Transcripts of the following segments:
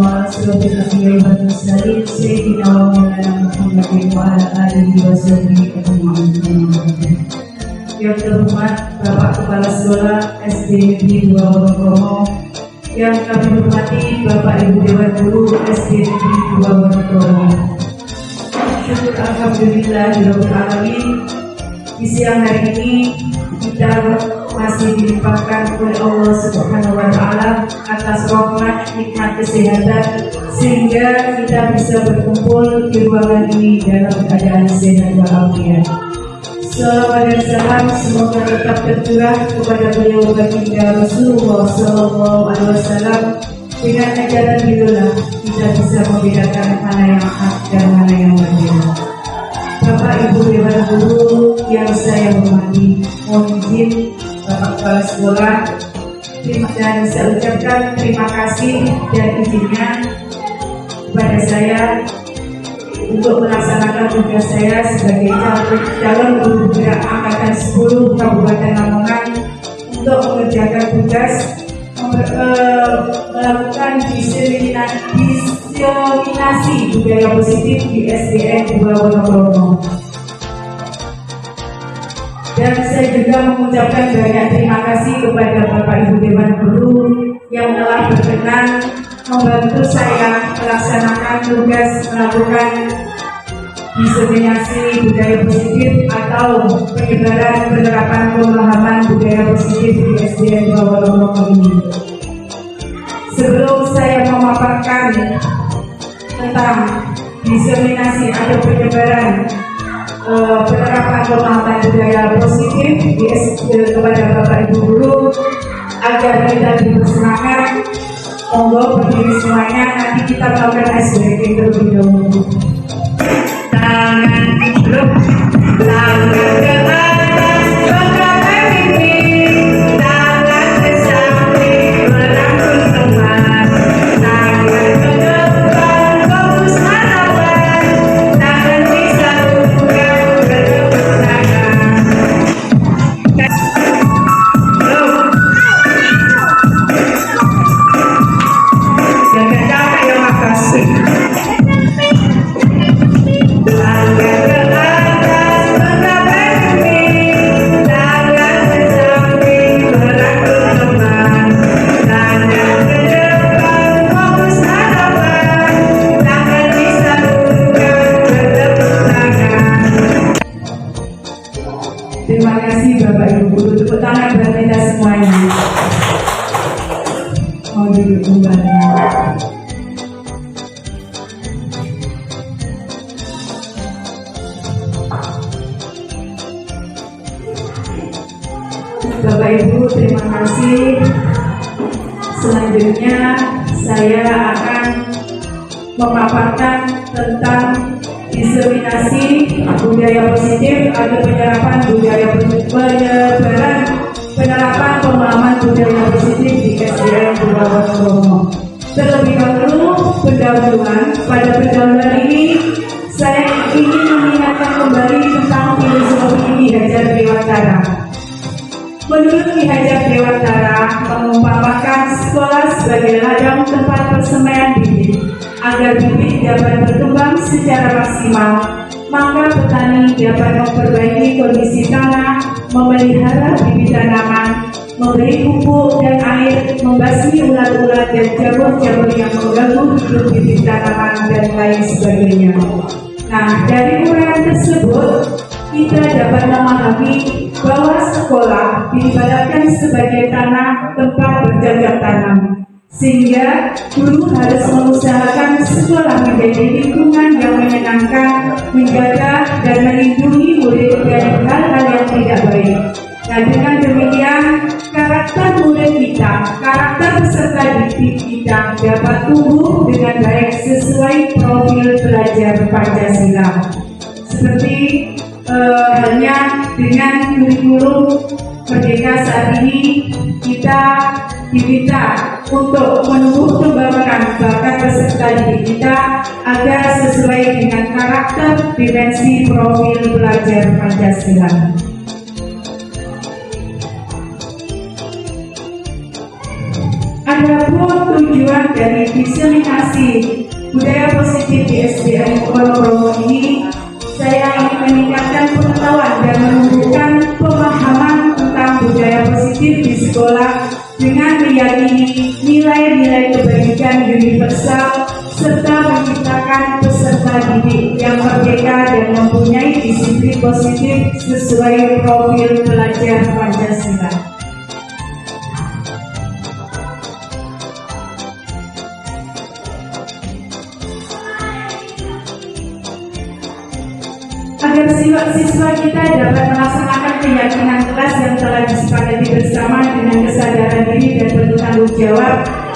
وأشرف الأنبياء والمرسلين سيدنا ومولانا محمد وعلى آله وصحبه أجمعين. Yang terhormat Bapak Kepala Sekolah SD Negeri 2 Wonokromo, yang kami hormati Bapak Ibu Dewan Guru SD Negeri 2 Wonokromo. Syukur alhamdulillah Rabbil Alamin, di siang hari ini kita masih dilimpahkan oleh Allah Subhanahu wa Ta'ala atas rahmat nikmat kesehatan sehingga kita bisa berkumpul di ruangan ini dalam keadaan sehat walafiat. Salawat dan salam semoga tetap tercurah kepada beliau baginda Rasulullah Sallallahu Alaihi Wasallam. Dengan ajaran beliau kita bisa membedakan mana yang hak dan mana yang batil. Bapak Ibu Dewan Guru yang saya hormati, mohon izin Bapak Kepala Sekolah dan saya ucapkan terima kasih dan izinnya kepada saya untuk melaksanakan tugas saya sebagai calon guru gerak angkatan 10 Kabupaten Lamongan untuk mengerjakan tugas melakukan diseminasi budaya positif di SDN 2 Wonokromo. Dan saya juga mengucapkan banyak terima kasih kepada Bapak Ibu Dewan Guru yang telah berkenan membantu saya melaksanakan tugas melakukan diseminasi budaya positif atau penyebaran penerapan pemahaman budaya positif di SDN 2 Wonokromo ini. Sebelum saya memaparkan tentang diseminasi atau penyebaran penerapan pemahaman budaya positif di SDN kepada Bapak Ibu Guru agar kita lebih bersemangat, monggo berdiri semuanya, nanti kita melakukan icebreaking terlebih dahulu. Tangan grup, tangan ke atas, bangga mimpi, tangan ke samping, merangkul teman, tangan ke depan, fokus harapan, tangan disatukan, bertepuk tangan. Jangan capek ya, makasih. Terima kasih Bapak Ibu Guru, tepuk tangan buat kita semuanya. Mau duduk kembali. Bapak Ibu, terima kasih. Selanjutnya saya akan memaparkan tentang diseminasi budaya positif atau penyerapan budaya penerapan pemahaman budaya positif di SDN 2 Wonokromo. Terlebih dahulu pada pendahuluan ini saya ingin mengingatkan kembali tentang filosofi Ki Hajar Dewantara. Menurut Ki Hajar Dewantara mengumpamakan sekolah sebagai ladang tempat persemaian bibit. Agar bibit dapat berkembang secara maksimal, maka petani dapat memperbaiki kondisi tanah, memelihara bibit tanaman, memberi pupuk dan air, membasmi ulat-ulat dan jamur-jamur yang mengganggu hidup bibit tanaman dan lain sebagainya. Nah, dari uraian tersebut kita dapat memahami bahwa sekolah diibaratkan sebagai tanah tempat bercocok tanam, sehingga guru harus mengusahakan sekolah menjadi lingkungan yang menyenangkan, menjaga dan melindungi murid dari hal-hal yang tidak baik. Nah, dengan demikian karakter murid kita, karakter peserta didik kita dapat tumbuh dengan baik sesuai profil belajar Pancasila. Seperti halnya dengan kurikulum Merdeka saat ini, kita diminta untuk menumbuh kembangkan bakat peserta didik kita agar sesuai dengan karakter dimensi profil belajar Pancasila. Ada Adapun tujuan dari diseminasi budaya positif di SDN Wonokromo ini, saya ingin meningkatkan pengetahuan dan menumbuhkan pemahaman tentang budaya positif di sekolah dengan meyakini nilai-nilai kebaikan universal serta menciptakan peserta didik yang merdeka dan mempunyai disiplin positif sesuai profil pelajar Pancasila. Agar siswa kita dapat melaksanakan keyakinan kelas yang telah disepakati bersama dengan kesadaran diri dan bertanggung jawab,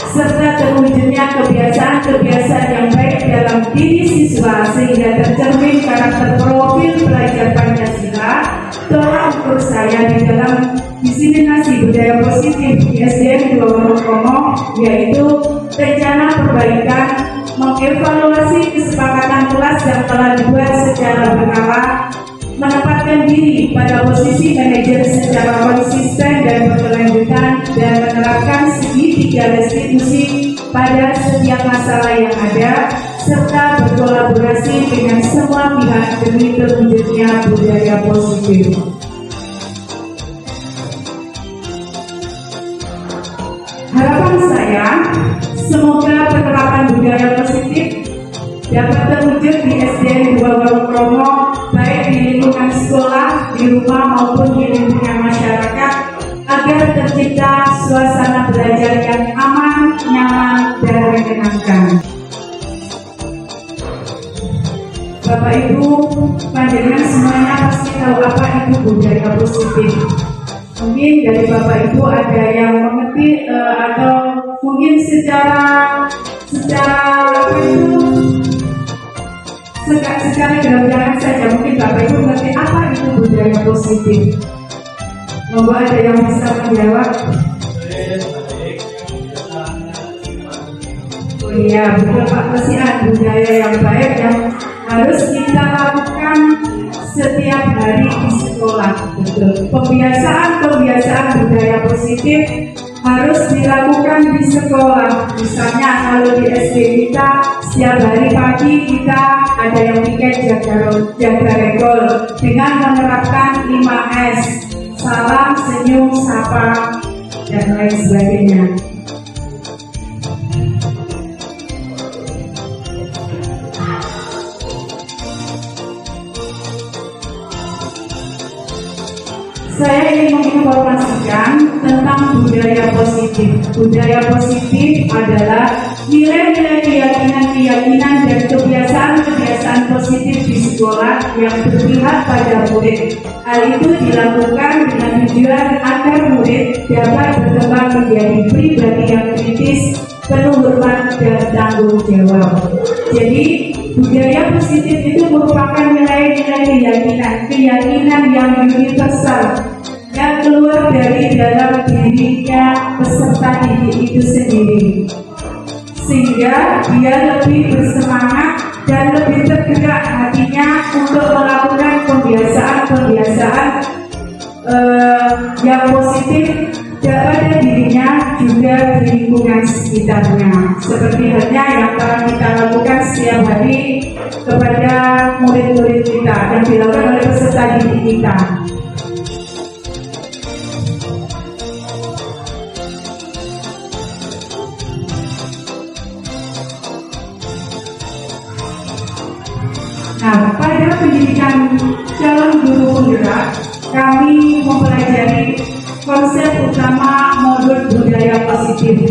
serta terwujudnya kebiasaan-kebiasaan yang baik dalam diri siswa sehingga tercermin karakter profil pelajar Pancasila, tolak ukur saya di dalam diseminasi budaya positif di SDN Wonokromo yaitu rencana perbaikan, mengevaluasi kesepakatan kelas yang telah dibuat secara berkala, menempatkan diri pada posisi manajer secara konsisten dan berkelanjutan, dan menerapkan segitiga restitusi pada setiap masalah yang ada, serta berkolaborasi dengan semua pihak demi terwujudnya budaya positif. Harapan saya, semoga penerapan budaya positif dapat terwujud di SDN 2 Wonokromo, baik di lingkungan sekolah, di rumah maupun di lingkungan masyarakat, agar tercipta suasana belajar yang aman, nyaman, dan menyenangkan. Bapak Ibu, panjenengan semuanya pasti tahu apa itu budaya positif. Mungkin dari Bapak Ibu ada yang mengerti atau mungkin secara apa itu secara gambaran saja mungkin Bapak Ibu mengerti apa itu budaya positif. Monggo ada yang bisa menjawab? Oh iya, betul Pak Presian, budaya yang baik yang harus kita lakukan setiap hari di sekolah. Betul. Pembiasaan budaya positif harus dilakukan di sekolah. Misalnya kalau di SD kita setiap hari pagi kita ada yang piket jaga regol dengan menerapkan 5S, salam, senyum, sapa, dan lain sebagainya. Saya ingin menginformasikan tentang budaya positif. Budaya positif adalah nilai-nilai keyakinan dan kebiasaan positif di sekolah yang berpihak pada murid. Hal itu dilakukan dengan tujuan agar murid dapat berkembang menjadi pribadi yang kritis, penuh hormat dan tanggung jawab. Jadi budaya positif itu merupakan nilai-nilai keyakinan yang universal yang keluar dari dalam dirinya peserta didik itu sendiri, sehingga dia lebih bersemangat dan lebih tergerak hatinya untuk melakukan pembiasaan yang positif pada dirinya juga di lingkungan sekitarnya, seperti halnya yang telah kita lakukan setiap hari kepada murid-murid kita yang dilakukan oleh peserta didik kita. Nah, pada pendidikan calon guru penggerak, kami mempelajari konsep utama modul budaya positif,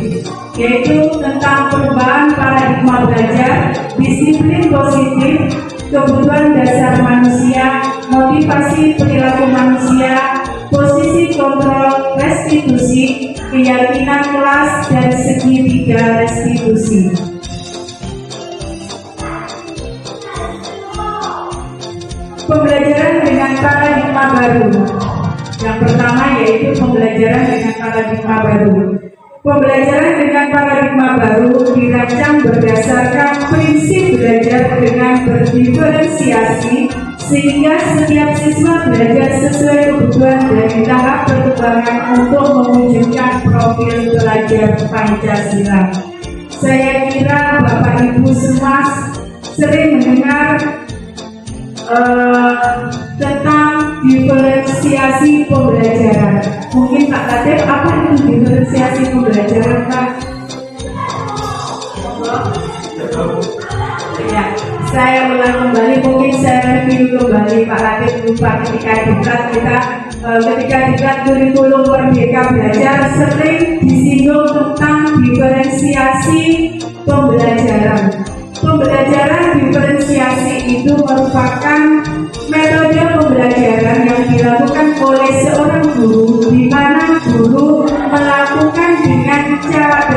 yaitu tentang perubahan paradigma belajar, disiplin positif, kebutuhan dasar manusia, motivasi perilaku manusia, posisi kontrol restitusi, keyakinan kelas, dan segitiga restitusi. Pembelajaran dengan paradigma baru. Yang pertama yaitu pembelajaran dengan paradigma baru. Pembelajaran dengan paradigma baru dirancang berdasarkan prinsip belajar dengan berdiferensiasi sehingga setiap siswa belajar sesuai kebutuhan dari tahap perkembangan untuk mewujudkan profil pelajar Pancasila. Saya kira Bapak Ibu semua sering mendengar tentang diferensiasi pembelajaran. Mungkin Pak Latif, apa itu diferensiasi pembelajaran, Pak? Ya, saya ulang kembali, mungkin saya review kembali Pak Latif lupa ketika diklat kurikulum Merdeka Belajar sering disinggung tentang diferensiasi pembelajaran. Pembelajaran diferensiasi itu merupakan metode pembelajaran yang dilakukan oleh seorang guru, di mana guru melakukan dengan cara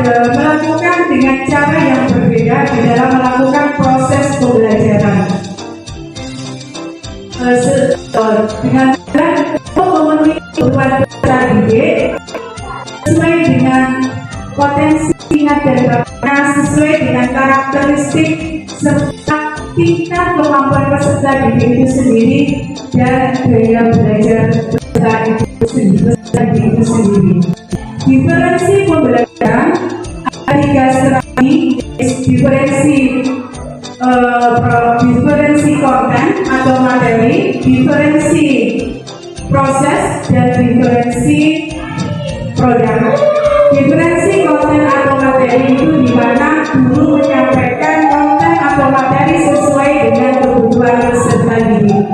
yang berbeda di dalam melakukan proses pembelajaran. Dengan memenuhi kebutuhan peserta didik sesuai dengan potensi minat dan bakatnya, sesuai dengan karakteristik serta tingkat kemampuan peserta didik itu sendiri dan gaya belajar peserta didik itu sendiri. Diferensi pembelajaran ada 3 strategi, diferensi konten atau materi, diferensi proses, dan diferensi produk. Diferensi konten atau materi itu di mana guru menyampaikan konten atau materi sesuai dengan kebutuhan peserta didik.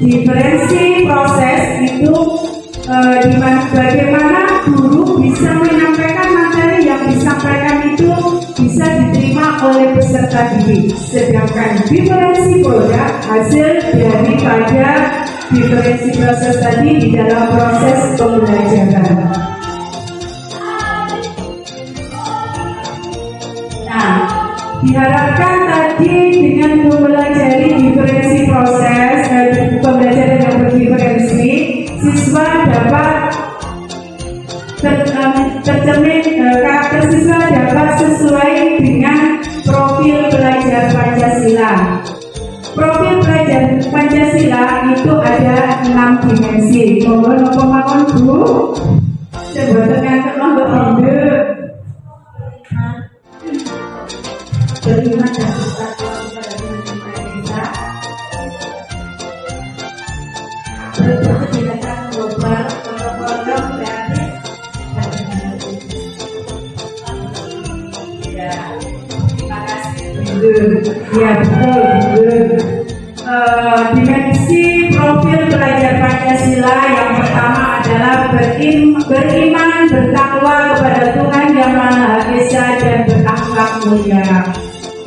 Diferensi proses itu bagaimana guru bisa menyampaikan materi yang disampaikan itu bisa diterima oleh peserta didik. Sedangkan diferensi produk hasil daripada diferensi proses tadi di dalam proses pembelajaran. Nah, diharapkan tadi dengan mempelajari diferensi proses pembelajaran yang berdiferensi, siswa dapat tercermin karakter siswa dapat sesuai dengan profil pelajar Pancasila. Profil pelajar Pancasila itu ada 6 dimensi. Mohon pemahaman Bu. Coba terangkan nomor ide. Beriman dan bertakwa kepada Tuhan berkebijakan global, program kreatif, dan ya, terima kasih. Ya betul. Dimensi profil pelajar Pancasila yang pertama adalah beriman, bertakwa kepada Tuhan Yang Maha Esa dan berakhlak mulia.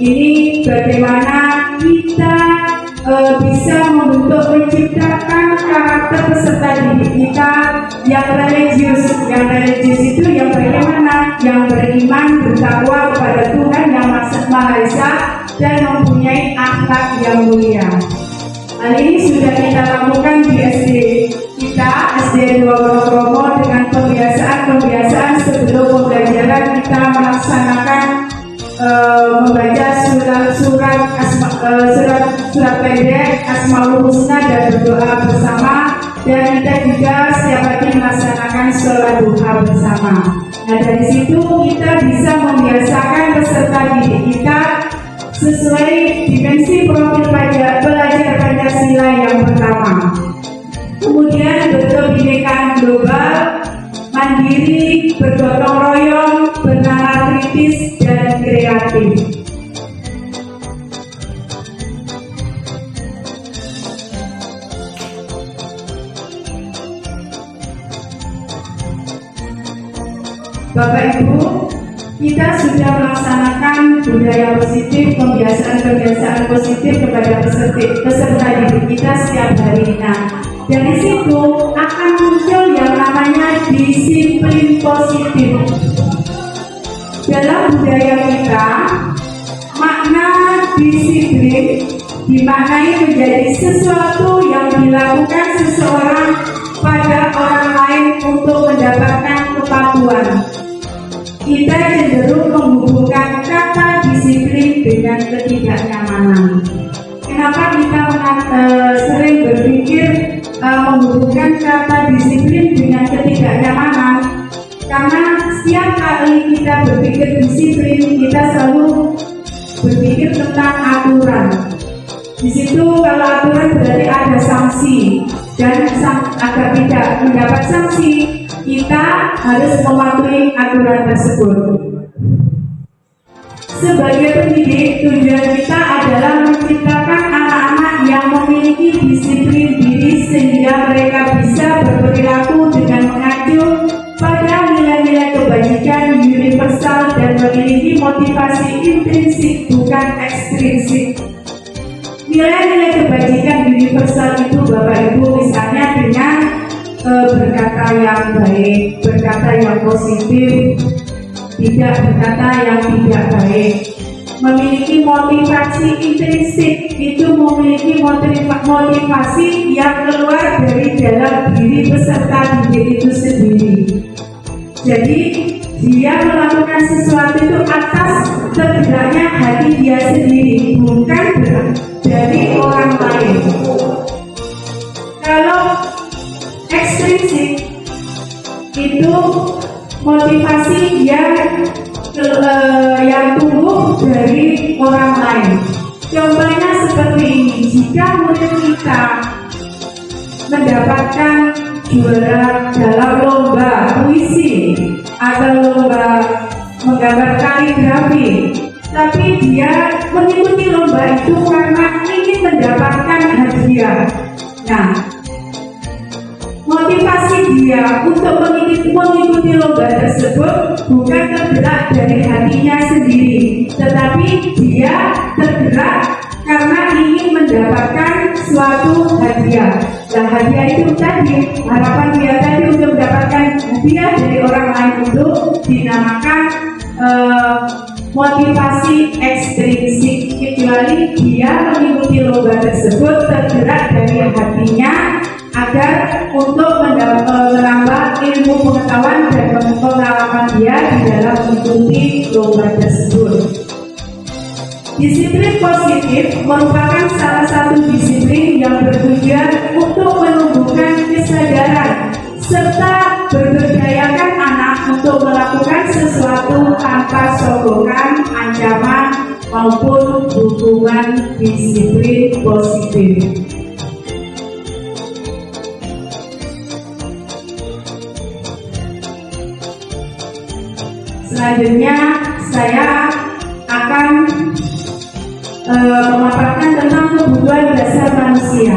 Ini bagaimana kita bisa menciptakan karakter peserta didik kita yang religius. Yang religius itu yang bagaimana? Yang beriman, bertakwa kepada Tuhan Yang Maha Esa dan mempunyai akhlak yang mulia. Hal ini sudah kita lakukan di SD kita, SD 2 Wonokromo, dengan pembiasaan sebelum pembelajaran kita melaksanakan membaca surat pendek Asmaul Husna dan berdoa bersama, dan kita juga setiap pagi melaksanakan sholat duha bersama. Nah, dari situ kita bisa membiasakan peserta didik kita sesuai dimensi profil pelajar Pancasila yang pertama. Kemudian berkebinekaan global, mandiri, bergotong royong, bernalar kritis, dan kreatif. Bapak Ibu, kita sudah melaksanakan budaya positif, kebiasaan positif kepada peserta didik kita setiap hari. Nah, dari situ akan muncul yang namanya disiplin positif. Dalam budaya kita, makna disiplin dimaknai menjadi sesuatu yang dilakukan seseorang pada orang lain untuk mendapatkan kepatuhan. Kita cenderung menghubungkan kata disiplin dengan ketidaknyamanan. Kenapa kita berpikir menghubungkan kata disiplin dengan ketidaknyamanan, karena setiap kali kita berpikir disiplin, kita selalu berpikir tentang aturan. Di situ kalau aturan berarti ada sanksi, dan agar tidak mendapat sanksi, kita harus mematuhi aturan tersebut. Sebagai pendidik, tujuan kita adalah menciptakan anak-anak yang memiliki disiplin diri sehingga mereka bisa berperilaku dengan mengacu pada nilai-nilai kebajikan universal dan memiliki motivasi intrinsik bukan ekstrinsik. Nilai-nilai kebajikan universal itu Bapak Ibu misalnya dengan berkata yang baik, berkata yang positif, tidak berkata yang tidak baik. Memiliki motivasi intrinsik, itu memiliki motivasi yang keluar dari dalam diri peserta didik itu sendiri. Jadi dia melakukan sesuatu itu atas tergeraknya hati dia sendiri, bukan dari orang lain. Kalau ekstrinsik itu motivasi yang tumbuh dari orang lain. Contohnya seperti ini, jika murid kita mendapatkan juara dalam lomba puisi atau lomba menggambar kaligrafi, tapi dia mengikuti lomba itu karena ingin mendapatkan hadiah. Nah, motivasi dia untuk mengikuti lomba tersebut bukan tergerak dari hatinya sendiri, tetapi dia tergerak karena ingin mendapatkan suatu hadiah. Nah, hadiah itu tadi, harapan dia tadi untuk mendapatkan hadiah dari orang lain itu dinamakan motivasi ekstrinsik, kecuali dia mengikuti lomba tersebut tergerak dari hatinya agar untuk menambah ilmu pengetahuan dan pengalaman dia di dalam mengikuti lomba tersebut. Disiplin positif merupakan salah satu disiplin yang bertujuan untuk menumbuhkan kesadaran serta berberdayakan anak untuk melakukan sesuatu tanpa sokongan, ancaman, maupun dukungan disiplin positif. Selanjutnya saya akan memaparkan tentang kebutuhan dasar manusia.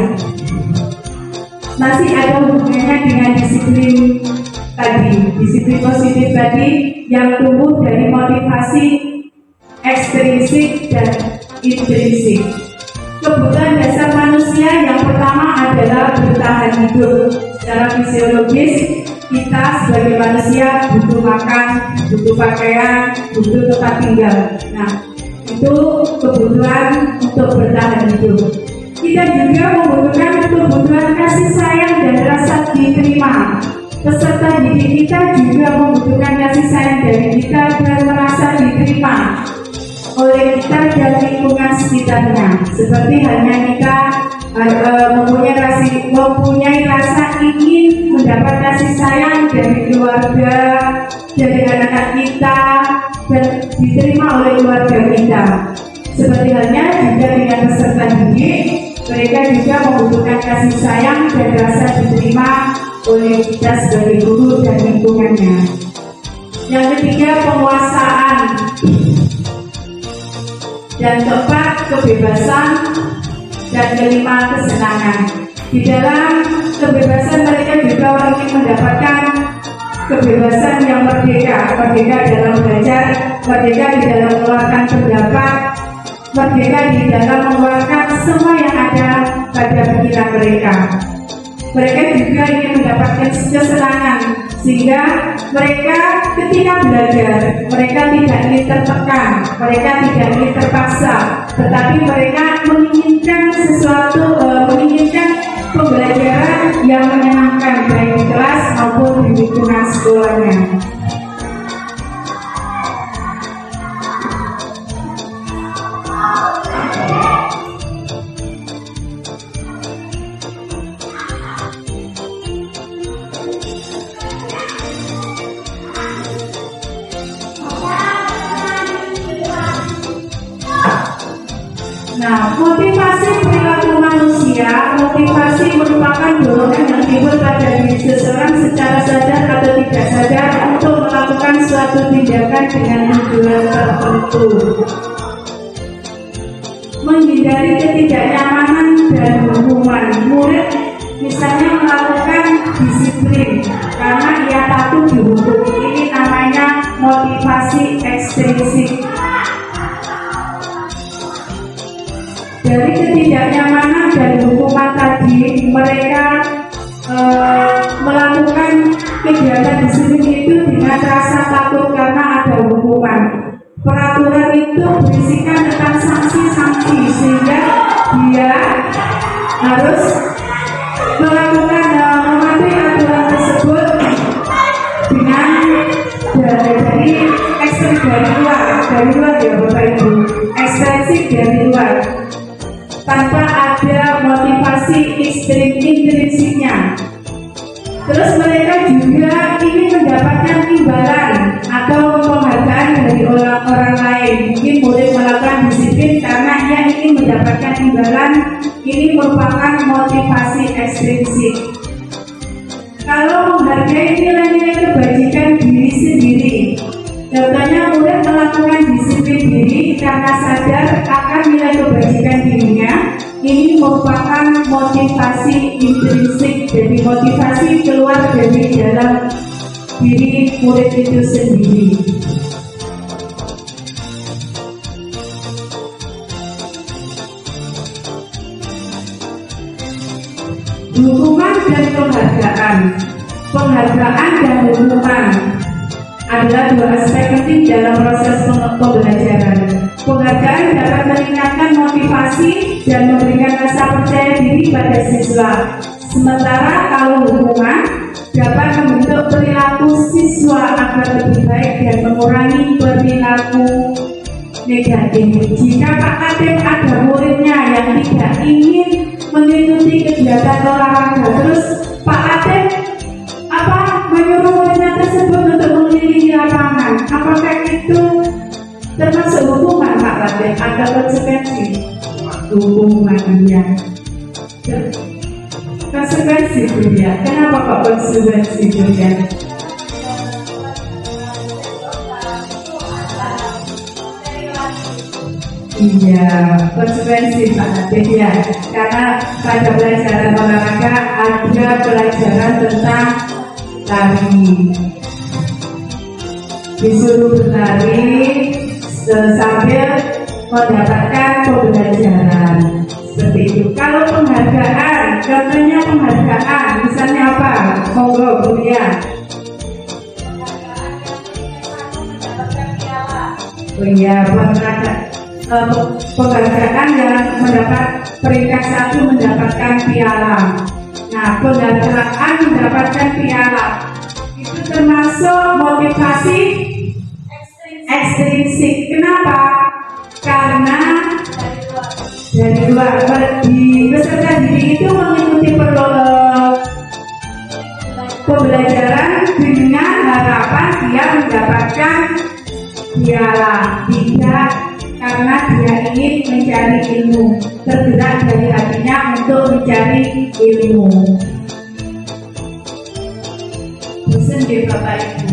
Masih ada hubungannya dengan disiplin tadi, disiplin positif tadi yang tumbuh dari motivasi ekstrinsik dan intrinsik. Kebutuhan dasar manusia yang pertama adalah bertahan hidup. Secara fisiologis, kita sebagai manusia butuh makan, butuh pakaian, butuh tempat tinggal. Nah, itu kebutuhan untuk bertahan hidup. Kita juga membutuhkan kebutuhan kasih sayang dan rasa diterima. Peserta didik kita juga membutuhkan kasih sayang dari kita dan merasa diterima oleh kita dan lingkungan sekitarnya. Seperti halnya kita mempunyai rasa ingin mendapat kasih sayang dari keluarga, dari anak-anak kita, dan diterima oleh keluarga kita. Seperti halnya juga dengan peserta didik, mereka juga membutuhkan kasih sayang dan rasa diterima oleh kita sebagai guru dan lingkungannya. Yang ketiga, penguasaan. Dan keempat, kebebasan. Dan kelima, kesenangan. Di dalam kebebasan mereka juga ingin mendapatkan kebebasan yang merdeka, merdeka dalam belajar, merdeka di dalam mengeluarkan pendapat, merdeka di dalam mengeluarkan semua yang ada pada pikiran mereka. Mereka juga ingin mendapatkan kesenangan, sehingga mereka ketika belajar, mereka tidak ingin tertekan, mereka tidak ingin terpaksa, tetapi mereka menginginkan menginginkan pembelajaran yang menyenangkan baik di kelas maupun di lingkungan sekolahnya. Nah, motivasi perilaku manusia, motivasi merupakan dorongan yang timbul pada diri seseorang secara sadar atau tidak sadar untuk melakukan suatu tindakan dengan tujuan tertentu. Menghindari ketidaknyamanan dan hukuman. Murid misalnya melakukan disiplin karena ia takut dihukum. Ini namanya motivasi ekstrinsik. Dari ketidaknyamanan dan hukuman tadi, mereka melakukan kegiatan disiplin itu dengan rasa takut karena ada hukuman. Peraturan itu berisikan tentang sanksi-sanksi sehingga dia harus melakukan mematuhi aturan tersebut dengan dari ekstrim dari luar ya Bapak Ibu, ekstensif dari luar tanpa ada motivasi intrinsiknya. Terus mereka juga ingin mendapatkan imbalan atau penghargaan dari orang lain. Mungkin boleh melakukan disiplin karena ia ingin mendapatkan imbalan. Ini merupakan motivasi ekstrinsik. Kalau menghargai nilai-nilai kebajikan diri sendiri, contohnya murid melakukan disiplin diri karena sadar akan nilai kebajikan dirinya. Ini merupakan motivasi intrinsik, jadi motivasi keluar dari dalam diri murid itu sendiri. Hukuman dan penghargaan. Penghargaan dan hukuman adalah dua aspek penting dalam proses pembelajaran. Penghargaan dapat meningkatkan motivasi dan memberikan rasa percaya diri pada siswa. Sementara kalau hukuman dapat membentuk perilaku siswa agar lebih baik dan mengurangi perilaku negatif. Jika Pak Katib ada muridnya yang tidak ingin mengikuti kegiatan olahraga, terus Pak Katib menyuruh muridnya tersebut untuk mengelilingi lapangan, apakah itu termasuk hukuman Pak Katib? Ada konsekuensi hukuman dia. Konsekuensi dia. Kenapa kok konsekuensi dia? Iya, konsekuensi Pak Katib ya. Karena pada pelajaran olahraga ada pelajaran tentang lari. Disuruh berlari sambil mendapatkan pembelajaran seperti itu. Kalau penghargaan, contohnya penghargaan, misalnya apa? Monggo Bu ya. Oh iya, penghargaan yang mendapat peringkat 1 mendapatkan piala. Nah, penghargaan mendapatkan piala itu termasuk motivasi ekstrinsik. Kenapa? Karena dari luar di peserta didik itu mengikuti pembelajaran dengan harapan dia mendapatkan piala, tidak karena dia ingin mencari ilmu, tergerak dari hatinya untuk mencari ilmu. Bosan deh Bapak Ibu.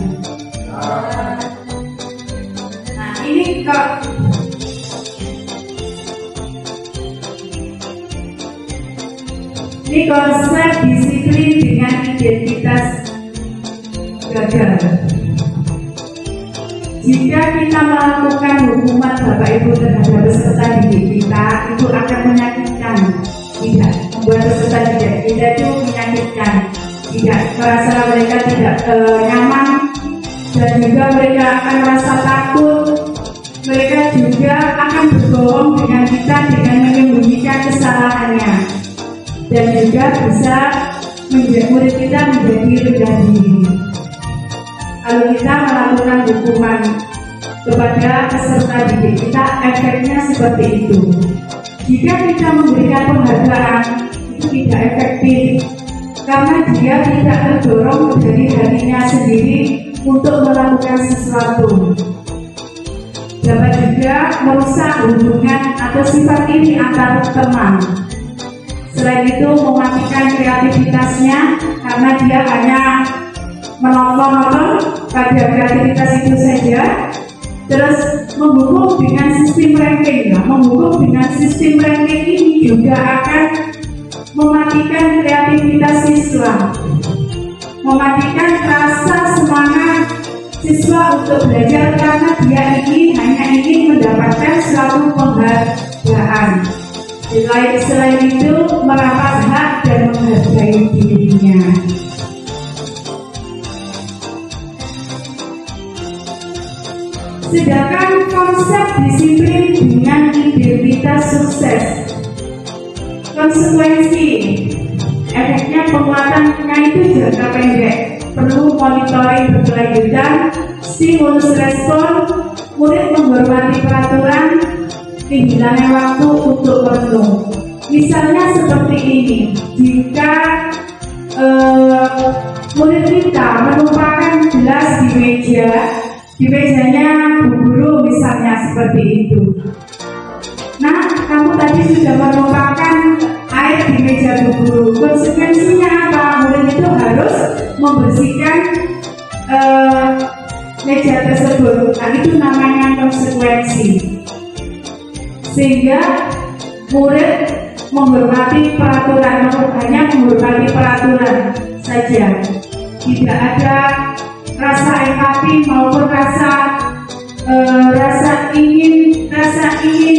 Nah ini kok ini konsep disiplin dengan identitas gagal. Jika kita melakukan hukuman Bapak Ibu terhadap peserta didik kita, itu akan menyakitkan, tidak membuat peserta didik kita itu menyakitkan, tidak merasa mereka tidak nyaman, dan juga mereka akan merasa takut. Mereka juga akan berbohong dengan kita dengan menyembunyikan kesalahannya, dan juga bisa membuat murid kita menjadi rendah diri. Kalau kita melakukan hukuman kepada peserta didik kita, efeknya seperti itu. Jika kita memberikan penghargaan, itu tidak efektif karena dia tidak terdorong dari hatinya sendiri untuk melakukan sesuatu. dapat juga merusak hubungan atau sifat iri antar teman. Selain itu mematikan kreativitasnya karena dia hanya menonton pada kreativitas itu saja. Terus menghukum dengan sistem ranking. Menghukum dengan sistem ranking ini juga akan mematikan kreativitas siswa, mematikan rasa semangat siswa untuk belajar karena dia hanya ingin mendapatkan suatu penghargaan. Selain itu merampas hak dan menghargai dirinya. Sedangkan konsep disiplin dengan identitas sukses, konsekuensi efeknya penguatannya itu jangka pendek, perlu monitoring berkelanjutan, stimulus respon, murid menghormati peraturan, kehilangan waktu untuk merenung. Misalnya seperti ini, jika murid kita menumpahkan gelas di mejanya Bu Guru misalnya seperti itu. Nah, kamu tadi sudah menumpahkan air di meja Bu Guru. Konsekuensinya apa? Murid itu harus membersihkan meja tersebut. Nah, itu namanya konsekuensi. Sehingga murid menghormati peraturan, hanya menghormati peraturan saja. Tidak ada rasa empati maupun rasa ingin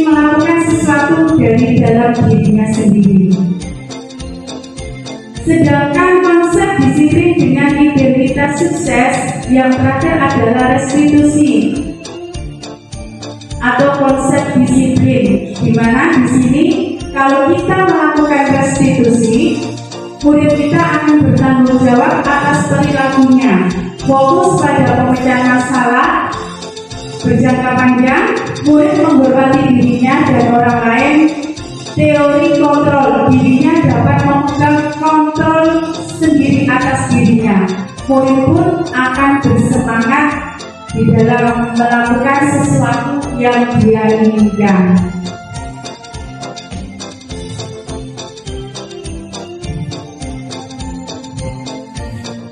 melakukan sesuatu dari dalam dirinya sendiri. Sedangkan konsep disiplin dengan identitas sukses yang terakhir adalah restitusi atau konsep disiplin, di mana di sini kalau kita melakukan restitusi, murid kita akan bertanggung jawab atas perilakunya, fokus pada pemecahan masalah berjangka panjang, murid menghormati dirinya dan orang lain. Teori kontrol, dirinya dapat mengkontrol sendiri atas dirinya. Murid pun akan bersemangat di dalam melakukan sesuatu yang dia inginkan.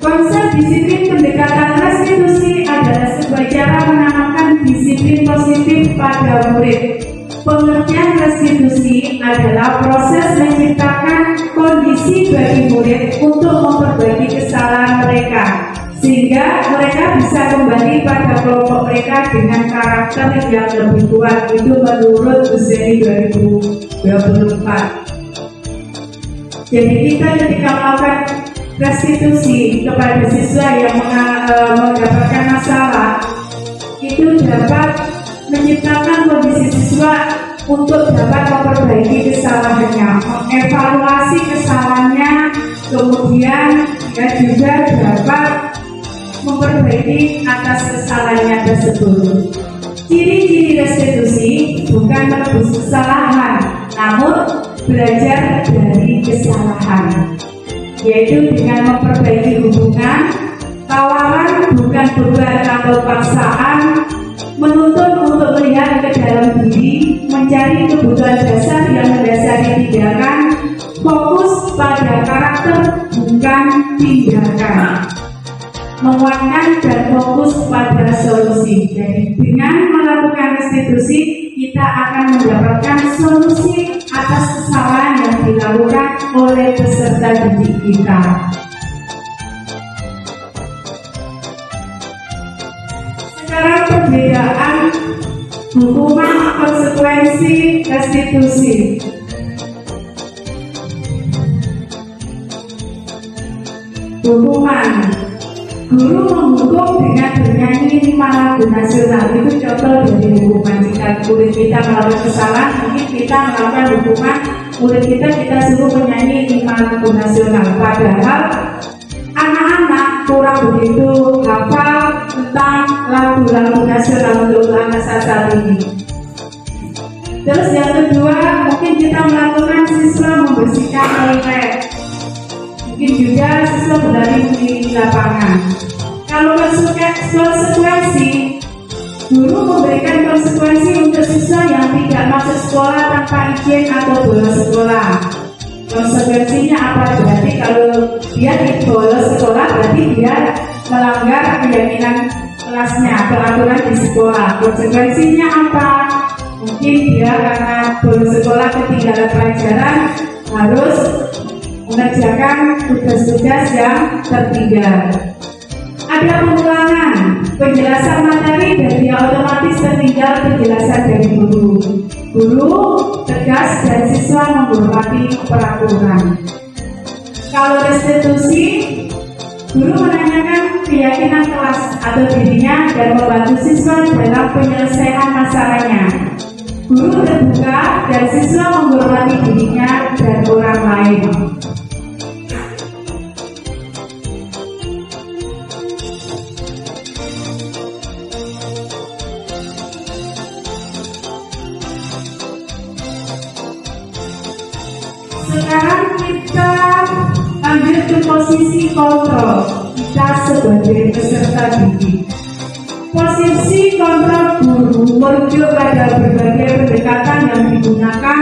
Konsep disiplin pendekatan restitusi adalah sebuah cara menanamkan disiplin positif pada murid. Pengertian restitusi adalah proses menciptakan kondisi bagi murid untuk memperbaiki kesalahan mereka, sehingga mereka bisa kembali pada kelompok mereka dengan karakter yang lebih kuat. Itu menurut Buseni 2024. Jadi kita ketika melakukan restitusi kepada siswa yang mendapatkan masalah, itu dapat menciptakan kondisi siswa untuk dapat memperbaiki kesalahannya, mengevaluasi kesalahannya, kemudian juga dapat memperbaiki atas kesalahannya tersebut. Ciri-ciri restitusi bukan menebus kesalahan, namun belajar dari kesalahan, yaitu dengan memperbaiki hubungan, tawaran bukan beban atau paksaan, menuntun untuk melihat ke dalam diri, mencari kebutuhan dasar yang mendasari tindakan, fokus pada karakter bukan tindakan, menguatkan dan fokus pada solusi. Jadi dengan melakukan restitusi, kita akan mendapatkan solusi atas kesalahan yang dilakukan oleh peserta didik kita. Sekarang perbedaan hukuman, konsekuensi, restitusi. Hukuman, guru menghukum dengan bernyanyi 5 lagu nasional. Itu contoh dari hukuman. Jika murid kita melakukan kesalahan, mungkin kita melakukan hukuman, murid kita suruh menyanyi 5 lagu nasional. Padahal anak-anak kurang begitu hafal tentang lagu-lagu nasional untuk anak saat ini. Terus yang kedua, mungkin kita melakukan siswa membersihkan toilet, mungkin juga siswa berlari di lapangan. Kalau konsekuensi Guru memberikan konsekuensi untuk siswa yang tidak masuk sekolah tanpa izin atau bolos sekolah. Konsekuensinya apa? Berarti kalau dia bolos sekolah berarti dia melanggar keyakinan kelasnya, peraturan di sekolah. Konsekuensinya apa? Mungkin dia karena bolos sekolah ketinggalan pelajaran harus mengerjakan tugas-tugas yang tertinggal. Ada pengulangan penjelasan materi dan dia otomatis tertinggal penjelasan dari guru. Guru tegas dan siswa menghormati peraturan. Kalau restitusi, guru menanyakan keyakinan kelas atau dirinya dan membantu siswa dalam penyelesaian masalahnya. Guru terbuka dan siswa menghormati dirinya dan orang lain. Sekarang kita lanjut ke posisi kontrol kita sebagai peserta didik. Posisi kontrol guru merujuk pada berbagai pendekatan yang digunakan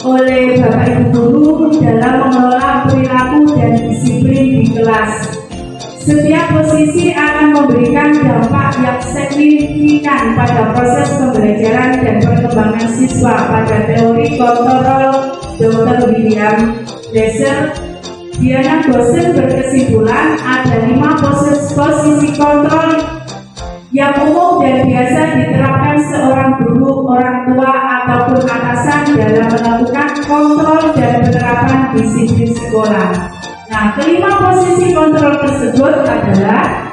oleh Bapak Ibu guru dalam mengelola perilaku dan disiplin di kelas. Setiap posisi akan memberikan dampak yang signifikan pada proses pembelajaran dan perkembangan siswa. Pada teori kontrol Dr. William Lesser, Diana Gosen berkesimpulan ada 5 posisi kontrol yang umum dan biasa diterapkan seorang guru, orang tua, ataupun atasan dalam melakukan kontrol dan penerapan disiplin sekolah. Nah, kelima posisi kontrol tersebut adalah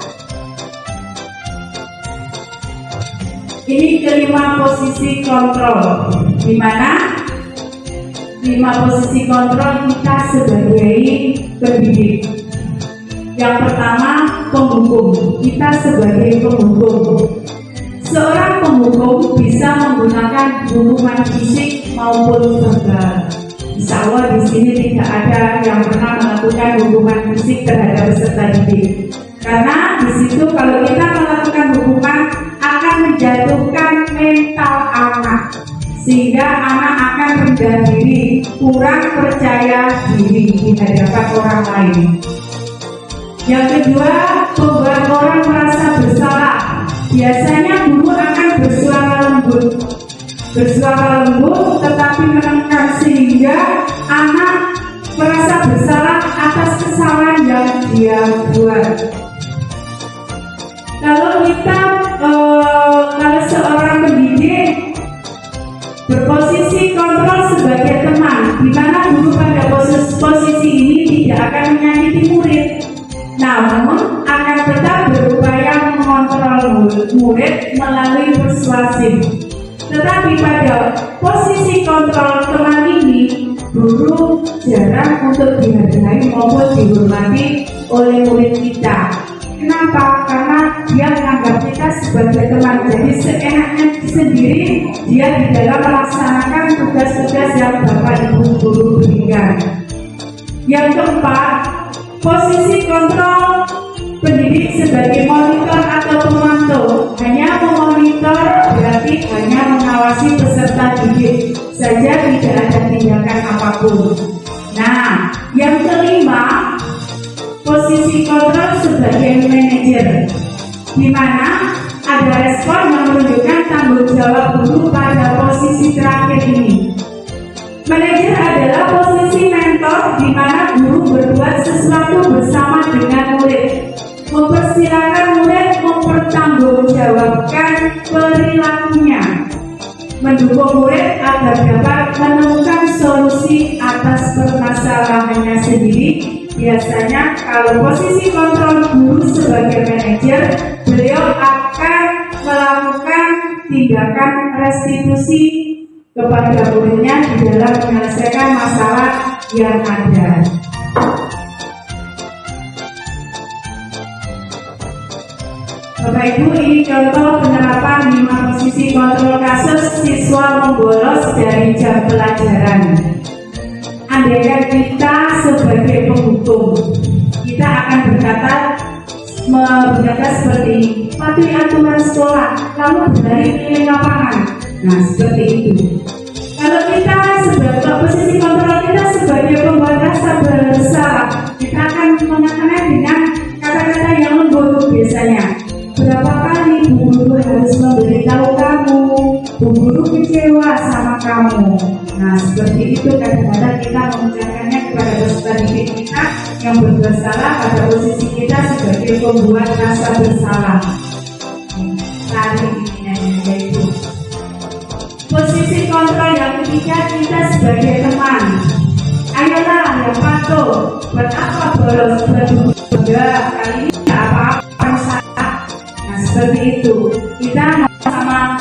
ini kelima posisi kontrol, di mana 5 posisi kontrol kita sebagai pendidik. Yang pertama, penghukum. Kita sebagai penghukum. Seorang penghukum bisa menggunakan hukuman fisik maupun verbal. Insya Allah di sini tidak ada yang pernah melakukan hukuman fisik terhadap peserta didik. Karena di situ kalau kita melakukan hukuman akan menjatuhkan mental anak, sehingga anak akan rendah diri, kurang percaya diri di hadapan orang lain. Yang kedua, membuat orang merasa bersalah. Biasanya guru akan bersuara lembut tetapi menekan sehingga anak merasa bersalah atas kesalahan yang dia buat. Kalau seorang pendidik berposisi kontrol sebagai teman, di mana guru pada posisi ini tidak akan menyakiti murid, namun akan tetap berupaya mengontrol murid melalui persuasif. Tetapi pada posisi kontrol teman ini, guru jarang untuk dihargai maupun dihormati oleh murid kita. Kenapa? Karena dia menganggap kita sebagai teman. Jadi seenaknya sendiri dia di dalam melaksanakan tugas-tugas yang Bapak Ibu guru berikan. Yang keempat, posisi kontrol pendidik sebagai monitor atau pemantau. Hanya memonitor berarti hanya mengawasi peserta didik saja, tidak ada tindakan apapun. Nah, yang kelima, posisi kontrol sebagai manajer, di mana ada respon yang menunjukkan tanggung jawab guru pada posisi terakhir ini. Manajer adalah posisi mentor, di mana guru berbuat sesuatu bersama dengan murid, mempersilahkan murid mempertanggungjawabkan perilakunya, mendukung murid agar dapat menemukan solusi atas permasalahannya sendiri. Biasanya kalau posisi kontrol guru sebagai manajer, beliau akan melakukan tindakan restitusi kepada muridnya di dalam menyelesaikan masalah yang ada. Bapak Ibu, ini contoh penerapan 5 posisi kontrol kasus siswa membolos dari jam pelajaran. Andaikan kita sebagai penghukum, kita akan berkata berkata seperti ini, patuhi aturan sekolah, kamu berlari keliling lapangan. Nah, seperti itu. Kalau kita sebagai posisi kontrol kita sebagai pembuat rasa bersalah, kita akan mengatakan dengan kata-kata yang lembut biasanya. Berapa kali Bu Guru harus memberitahu kamu, Bu Guru kecewa sama kamu. Nah, seperti itu kadang-kadang kita mengucapkannya kepada peserta didik kita yang bersalah pada posisi kita sebagai pembuat rasa bersalah. Tadi ini yaitu posisi kontrol yang ketiga, kita sebagai teman. Ayolah yang patuh, buat apa bolos, enggak, kali ini tidak apa-apa salah. Nah, seperti itu kita sama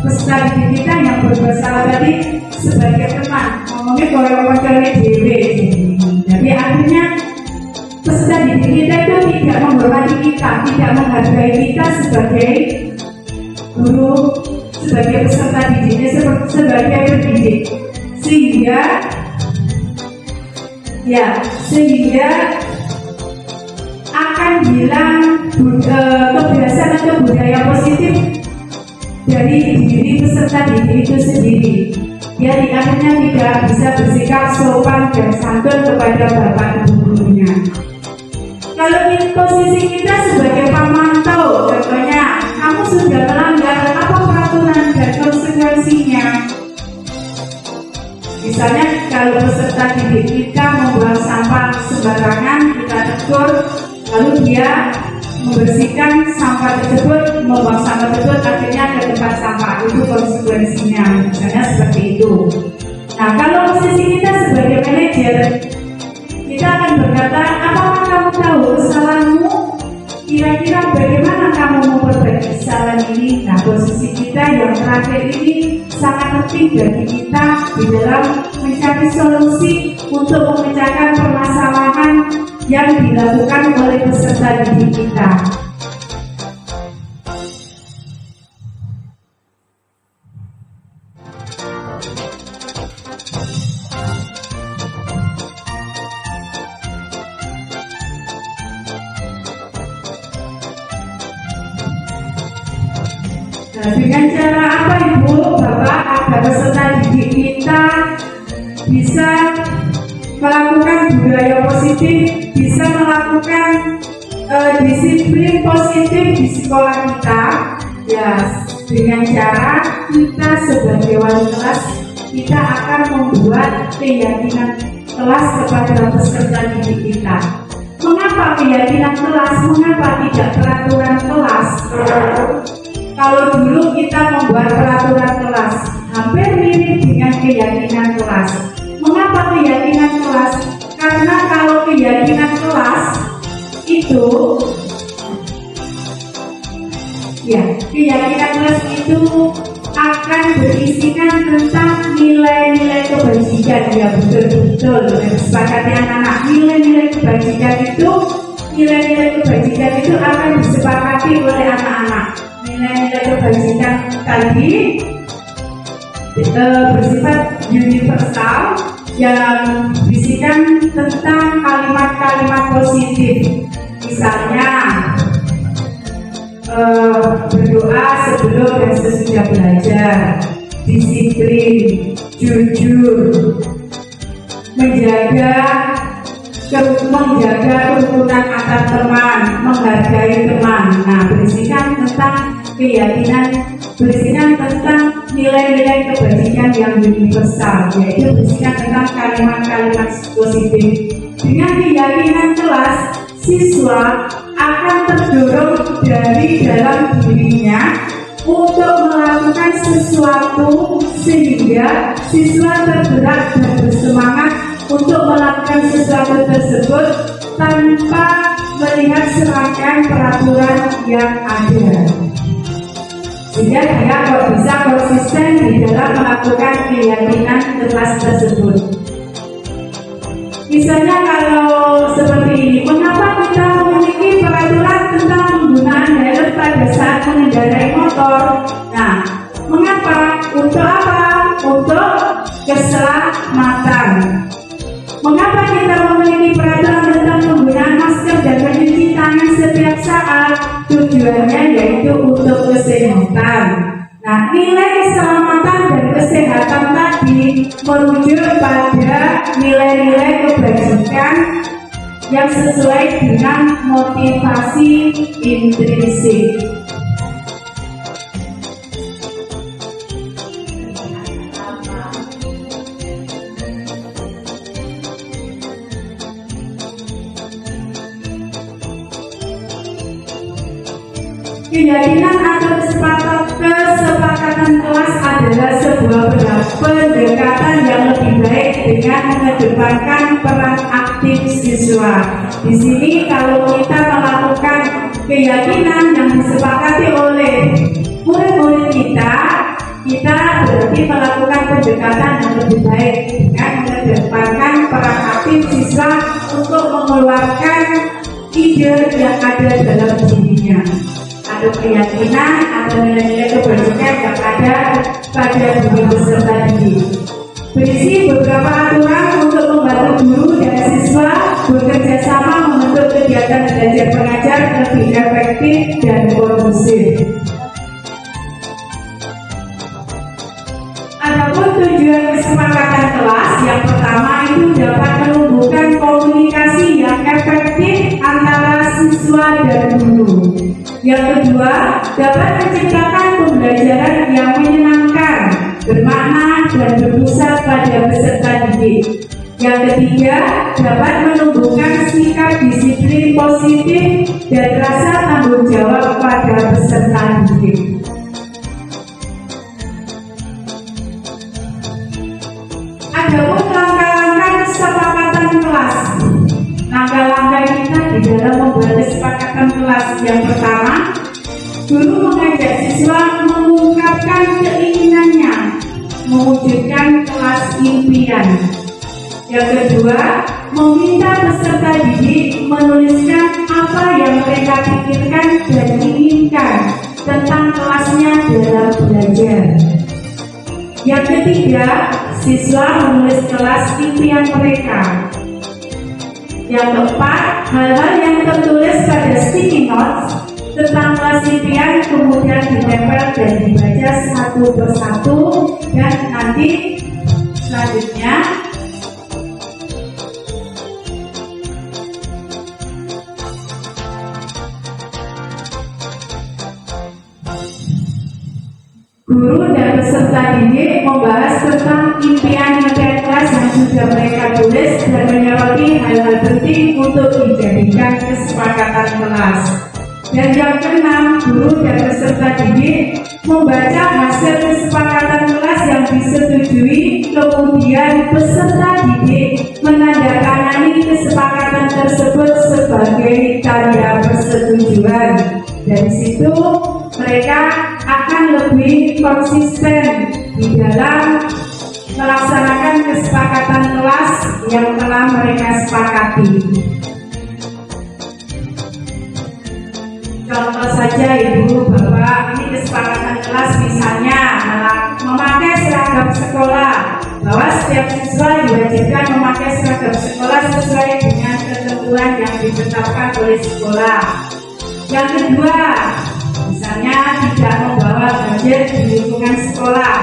peserta didik kita yang bersalah tadi sebagai teman, ngomongnya kalau mencari dewe. Jadi akhirnya peserta didik kita itu tidak menghormati kita, tidak menghargai kita sebagai guru, sebagai peserta didiknya, sebagai pendidik, sehingga akan hilang kebiasaan atau budaya positif dari diri peserta didik itu sendiri. Dia akhirnya tidak bisa bersikap sopan dan santun kepada bapak ibu gurunya. Kalau posisi kita sebagai pemantau, contohnya kamu sudah melanggar apa peraturan dan konsekuensinya. Misalnya kalau peserta didik kita membuang sampah sembarangan, kita tegur, lalu dia membersihkan sampah tersebut, membuang sampah tersebut akhirnya ke tempat sampah, itu konsekuensinya. Misalnya seperti itu. Nah, kalau posisi kita sebagai manajer, kita akan berkata, apakah kamu tahu kesalahanmu? Kira-kira bagaimana kamu memperbaiki kesalahan ini? Nah, posisi kita yang terakhir ini sangat penting bagi kita di dalam mencari solusi untuk memecahkan permasalahan yang dilakukan oleh peserta didik kita. Nah, dengan cara apa Ibu, Bapak, agar peserta didik kita bisa melakukan budaya positif, bisa melakukan disiplin positif di sekolah kita? Ya, dengan cara kita sebagai wali kelas, kita akan membuat keyakinan kelas kepada peserta didik kita. Mengapa keyakinan kelas? Mengapa tidak peraturan kelas? Kalau dulu kita membuat peraturan kelas, hampir mirip dengan keyakinan kelas. Mengapa keyakinan kelas? Karena kalau keyakinan kelas itu, keyakinan kelas itu akan berisikan tentang nilai-nilai kebajikan. Ya, betul-betul, disepakati anak-anak. Nilai-nilai kebajikan itu akan disepakati oleh anak-anak. Nilai-nilai kebajikan tadi bersifat universal yang berisikan tentang kalimat-kalimat positif. Misalnya berdoa sebelum dan sesudah belajar, disiplin, jujur, menjaga kerukunan antar teman, menghargai teman. Nah, berisikan tentang keyakinan, berisikan tentang nilai-nilai kebajikan yang universal, yaitu berisikan tentang kalimat-kalimat positif. Dengan keyakinan kelas, siswa akan terdorong dari dalam dirinya untuk melakukan sesuatu, sehingga siswa tergerak dan bersemangat untuk melakukan sesuatu tersebut tanpa melihat serangkaian peraturan yang ada. Sehingga dia bisa konsisten di dalam melakukan keyakinan kelas tersebut. Misalnya kalau seperti ini, mengapa kita memiliki peraturan tentang penggunaan helm pada saat mengendarai motor? Nah, mengapa? Untuk apa? Untuk keselamatan. Mengapa kita memiliki peraturan tentang penggunaan masker dan mencuci tangan? tujuannya yaitu untuk kesehatan. Nah, nilai keselamatan dan kesehatan tadi merujuk pada nilai-nilai kebajikan yang sesuai dengan motivasi intrinsik. Keyakinan atau kesepakatan kelas adalah sebuah pendekatan yang lebih baik dengan mengedepankan peran aktif siswa. Di sini kalau kita melakukan keyakinan yang disepakati oleh murid-murid kita berarti melakukan pendekatan yang lebih baik dengan mengedepankan peran aktif siswa untuk mengeluarkan ide yang ada dalam dirinya. Ada keyakinan, ada nilai-nilai kebajikan yang ada pada diri peserta didik. Berisi beberapa aturan untuk membantu guru dan siswa bekerja sama membentuk kegiatan belajar mengajar lebih efektif dan kondusif. Adapun tujuan kesepakatan kelas yang pertama itu dapat menumbuhkan komunikasi yang efektif antara siswa dan guru. Yang kedua, dapat menciptakan pembelajaran yang menyenangkan, bermakna, dan berpusat pada peserta didik. Yang ketiga, dapat menumbuhkan sikap disiplin positif dan rasa tanggung jawab pada peserta didik. Adapun langkah-langkah kesepakatan kelas. Langkah-langkah kita di dalam membuat kesepakatan kelas. Yang pertama, guru mengajak siswa mengungkapkan keinginannya mewujudkan kelas impian. Yang kedua, meminta peserta didik menuliskan apa yang mereka pikirkan dan inginkan tentang kelasnya dalam belajar. Yang ketiga, siswa menulis kelas impian mereka. Yang keempat, hal-hal yang tertulis pada sticky notes tentang kelas impian kemudian ditempel dan dibaca satu persatu, dan nanti selanjutnya guru dan peserta didik membahas tentang impian-impian kelas yang sudah mereka tulis dan menyoroti hal-hal penting untuk dijadikan kesepakatan kelas. Dan yang keenam, guru dan peserta didik membaca hasil kesepakatan kelas yang disetujui, kemudian peserta didik menandatangani kesepakatan tersebut sebagai tanda persetujuan. Dari situ mereka akan lebih konsisten di dalam melaksanakan kesepakatan kelas yang telah mereka sepakati. Contoh saja Ibu, Bapak, ini kesepakatan kelas misalnya memakai seragam sekolah, bahwa setiap siswa diwajibkan memakai seragam sekolah sesuai dengan ketentuan yang ditetapkan oleh sekolah. Yang kedua, misalnya tidak membawa gadget di lingkungan sekolah.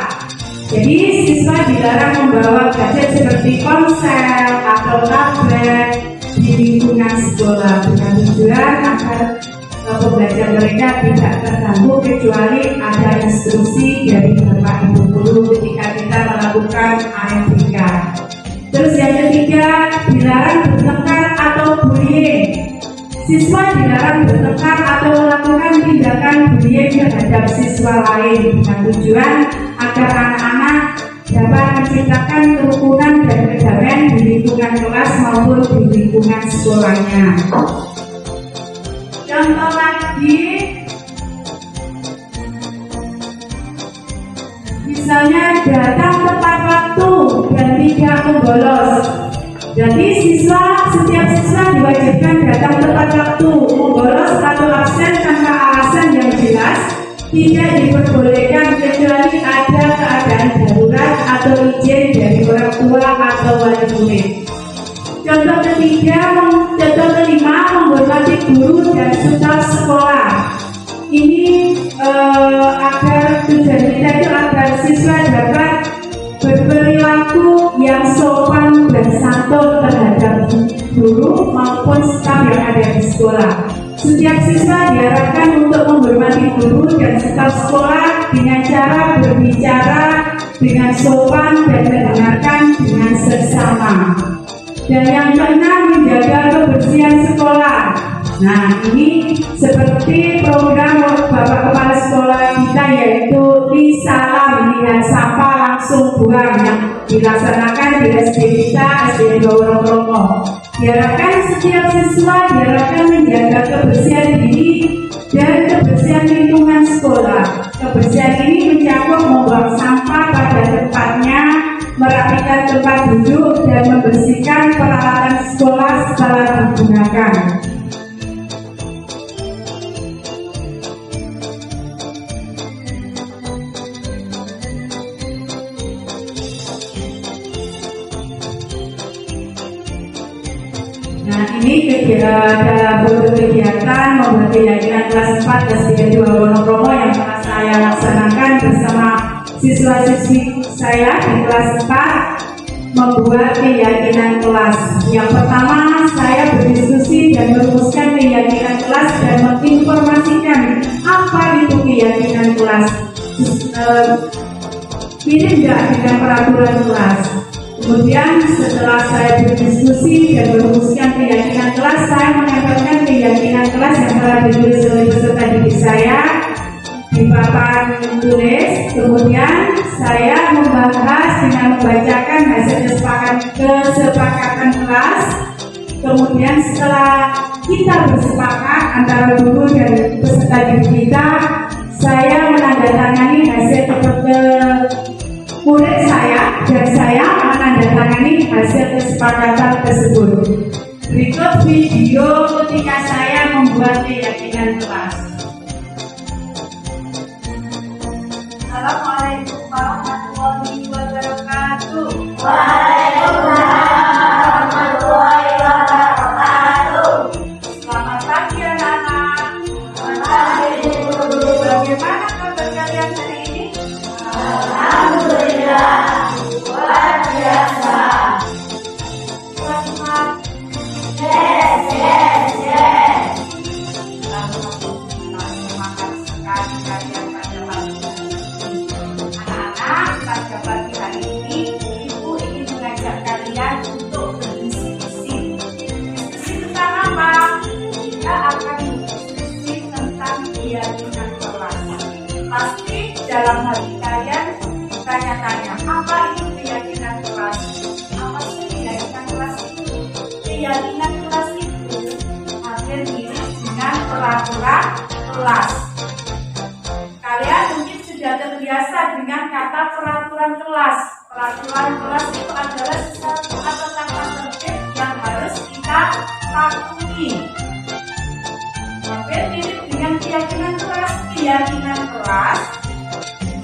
Jadi siswa dilarang membawa gadget seperti ponsel atau tablet di lingkungan sekolah dengan tujuan agar pembelajaran mereka tidak terganggu kecuali ada instruksi dari Bapak Ibu guru ketika kita melakukan AMPK. Terus yang ketiga, dilarang bertengkar atau bullying. Siswa dilarang bertengkar atau melakukan tindakan bullying terhadap siswa lain dengan tujuan agar anak-anak dapat menciptakan kerukunan dan kedamaian di lingkungan kelas maupun di lingkungan sekolahnya. Contoh lagi, misalnya datang tepat waktu dan tidak membolos. Jadi setiap siswa diwajibkan datang tepat waktu. Membolos atau absen tanpa alasan yang jelas tidak diperbolehkan kecuali ada keadaan darurat atau izin dari orang tua atau wali murid. Contoh kelima, menghormati guru dan staf sekolah. agar tujuan kita itu agar siswa dapat berperilaku yang sopan dan santun terhadap guru maupun staf yang ada di sekolah. Setiap siswa diharapkan untuk menghormati guru dan staf sekolah dengan cara berbicara dengan sopan dan mendengarkan dengan seksama. Dan yang keenam, menjaga kebersihan sekolah. Nah, ini seperti program Bapak Kepala Sekolah kita, yaitu Li Salam Lihat Sampah Langsung Buang, yang dilaksanakan di SD kita, SD Wonokromo. Diharapkan setiap siswa diharapkan menjaga kebersihan diri dan kebersihan lingkungan sekolah. Kebersihan ini mencakup membuang sampah pada tempatnya, merapikan tempat duduk, dan membersihkan peralatan sekolah setelah digunakan. Nah, ini dalam bentuk kegiatan membuat keyakinan kelas 4 SD 2 Wonokromo yang telah saya laksanakan bersama siswa-siswi saya di kelas 4, membuat keyakinan kelas. Yang pertama, saya berdiskusi dan merumuskan keyakinan kelas dan menginformasikan apa itu keyakinan kelas. Mirip nggak dengan peraturan kelas? Kemudian setelah saya berdiskusi dan merumuskan keyakinan kelas, saya menempelkan keyakinan kelas yang telah ditulis oleh peserta didik saya di papan tulis. Kemudian saya membahas dengan membacakan hasil kesepakatan kelas. Kemudian setelah kita bersepakat antara guru dan peserta didik kita, saya menandatangani hasil murid saya dan saya menandatangani hasil kesepakatan tersebut. Berikut video ketika saya membuat keyakinan kelas. Assalamualaikum warahmatullahi wabarakatuh. Waalaikumsalam warahmatullahi wabarakatuh. Selamat pagi anak-anak. Selamat pagi. Bagaimana kabar kalian hari ini? Alhamdulillah, luar biasa. Kelas 4. Yes, yes, yes. Alhamdulillah, semangat sekali kalian pada pagi ini. Anak-anak, pada pagi hari ini Ibu ingin mengajak kalian untuk berdiskusi. Diskusi tentang apa? Kita akan berdiskusi tentang keyakinan kelas. Pasti dalam hati kalian tanya-tanya, apa itu keyakinan kelas? Apa sih keyakinan kelas itu? Keyakinan kelas itu hampir mirip dengan peraturan kelas. Kalian mungkin sudah terbiasa dengan kata peraturan kelas. Peraturan kelas itu adalah sesuatu atau tata tertib yang harus kita patuhi. Hampir mirip dengan keyakinan kelas. Keyakinan kelas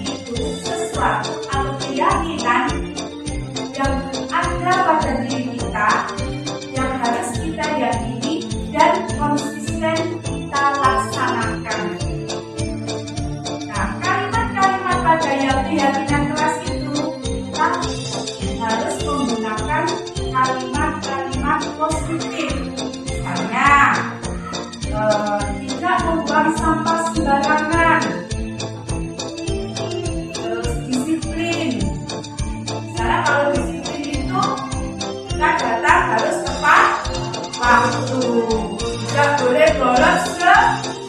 itu sesuatu atau keyakinan yang ada pada diri kita, yang harus kita yakini dan konsisten kita laksanakan. Nah, kalimat-kalimat pada keyakinan kelas itu kita harus menggunakan kalimat-kalimat positif. Misalnya, tidak membuang sampah sembarangan. Terus disiplin. Misalnya kalau disiplin itu kita datang harus tepat waktu. Tidak boleh bolos ke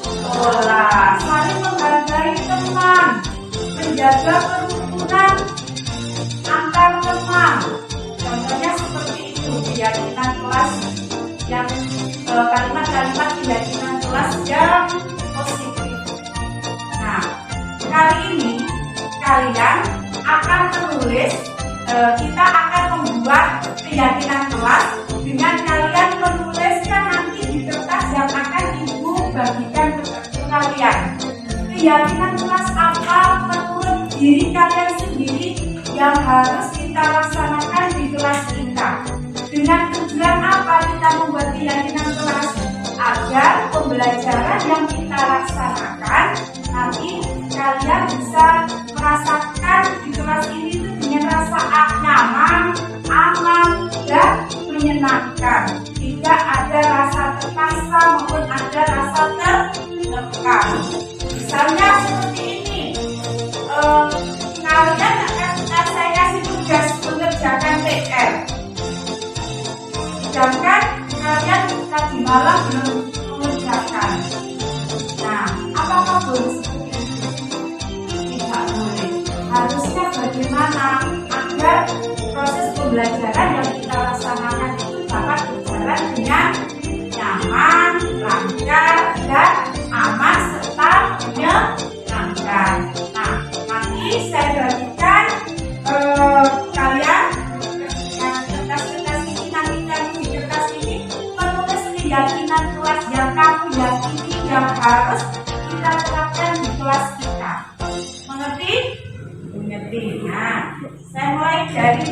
sekolah. Saling menghargai teman. Menjaga kerukunan antar teman. Contohnya seperti itu keyakinan kelas yang kalimat-kalimat keyakinan kelas yang positif. Nah, kali ini kalian akan menulis, kita akan membuat keyakinan kelas dengan kalian menulisnya nanti di kertas yang akan Ibu bagikan ke kalian. Keyakinan kelas apa menurut diri kalian sendiri yang harus kita laksanakan di kelas kita? Dengan tujuan apa kita membuat keyakinan kelas? Agar pembelajaran yang kita laksanakan Nanti kalian bisa merasakan di kelas ini tuh dengan rasa nyaman, aman, dan menyenangkan. Tidak ada rasa terpaksa maupun ada rasa tertekan. Misalnya seperti ini, kalian saya kasih tugas mengerjakan PR, sedangkan kalian tadi malam belum mengerjakan. Nah, apakah boleh seperti itu? Tidak boleh. Harusnya bagaimana agar proses pembelajaran yang kita laksanakan itu dapat berjalan dengan nyaman, lancar, dan aman serta menyenangkan. Nah, nanti saya bagikan kalian kertas-kertas ini, nanti di kertas ini menulis keyakinan kelas yang kamu yakini yang harus kita terapkan di kelas kita. Mengerti? Mengerti. Nah, saya mulai dari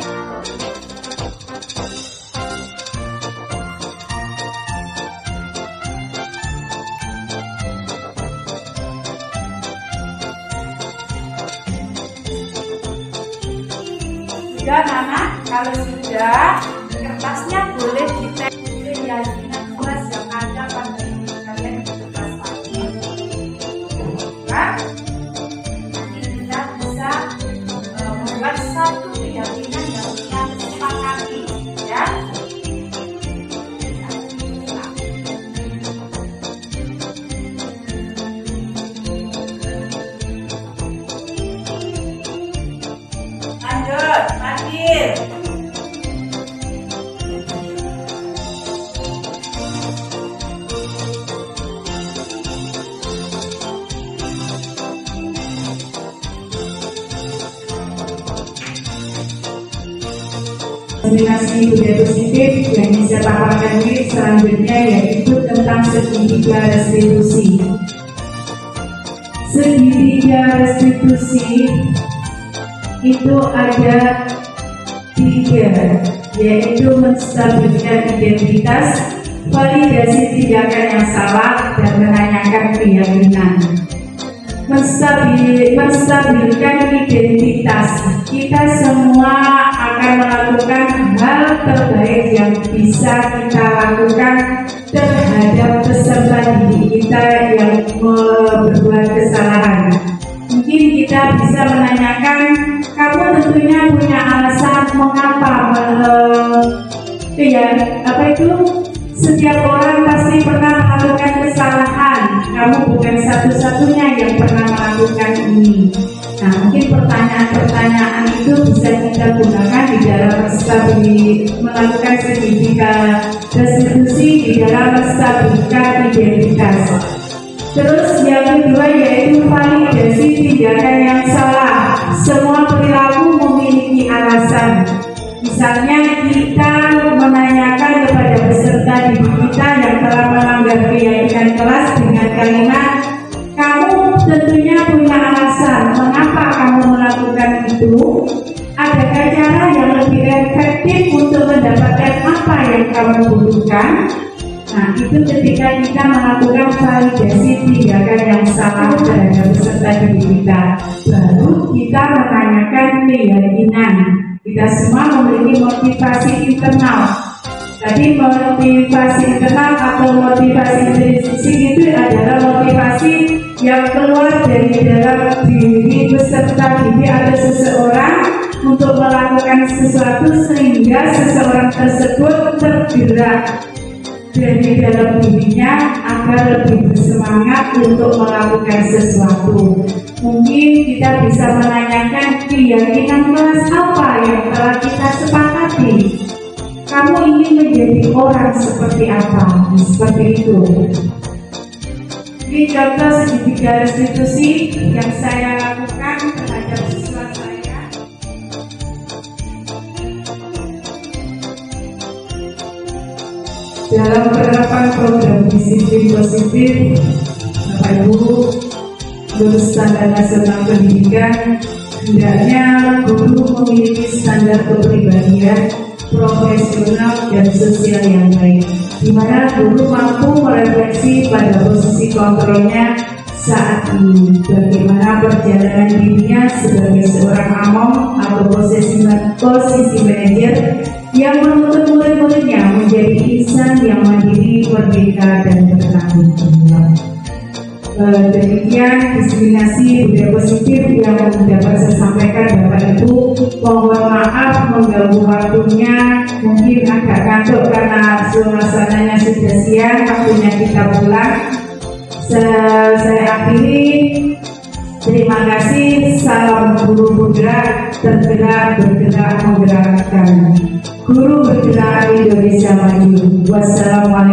sudah, Nana. Kalau sudah, kertasnya boleh ditempel keyakinan kelas yang ada pada kalian di kelas tadi. Nah, nanti kita bisa membuat satu keyakinan yang kita sepakati, ya. Lanjut, Fadil. Komunikasi budaya positif yang bisa paparkan ini selanjutnya yaitu tentang segitiga restitusi. Segitiga restitusi itu ada 3, yaitu menstabilkan identitas, validasi tindakan yang salah, dan menanyakan keyakinan. Menstabilkan identitas, kita semua akan melakukan hal terbaik yang bisa kita lakukan terhadap peserta didik kita yang berbuat kesalahan. Mungkin kita bisa menanyakan, kamu tentunya punya alasan mengapa setiap orang pasti pernah melakukan kesalahan. Kamu bukan satu-satunya yang pernah melakukan ini. Nah, mungkin pertanyaan-pertanyaan itu bisa kita gunakan di dalam melakukan segitiga restitusi di dalam menstabilkan identitas. Terus yang kedua yaitu validasi tindakan yang salah. Semua perilaku memiliki alasan. Misalnya kita menanyakan kepada peserta didik kita yang telah melanggar keyakinan kelas dengan kalimat, kamu tentunya punya alasan mengapa kamu melakukan itu. Adakah cara yang lebih efektif untuk mendapatkan apa yang kamu butuhkan? Nah, itu ketika kita melakukan validasi tindakan yang salah terhadap peserta didik kita, baru kita menanyakan keyakinan. Kita semua memiliki motivasi internal. Tadi motivasi internal atau motivasi intrinsik itu adalah motivasi yang keluar dari dalam diri peserta didik atau seseorang untuk melakukan sesuatu sehingga seseorang tersebut tergerak dari dalam dirinya agar lebih bersemangat untuk melakukan sesuatu. Mungkin kita bisa menanyakan keyakinan kelas apa yang telah kita sepakati. Kamu ingin menjadi orang seperti apa? Seperti itu. Ini contoh segitiga restitusi yang saya lakukan terhadap siswa saya. Dalam penerapan program disiplin positif, Bapak Ibu, menurut standar nasional pendidikan, hendaknya guru memiliki standar kepribadian, profesional dan sosial yang baik, di mana guru mampu merefleksi pada posisi kontrolnya saat ini, bagaimana perjalanan dirinya sebagai seorang amom atau posisi manajer yang menuntut murid-muridnya menjadi insan yang mandiri, merdeka, dan bertanggung jawab. Demikian diskriminasi budaya positif yang dapat saya sampaikan Bapak Ibu. Mohon maaf mengganggu waktunya, mungkin agak kantuk karena suasananya sudah siang, waktunya kita pulang. Saya akhiri. Terima kasih. Salam guru bergerak, tergerak, bergerak, menggerakkan. Guru bergerak Indonesia Maju. Wassalamualaikum.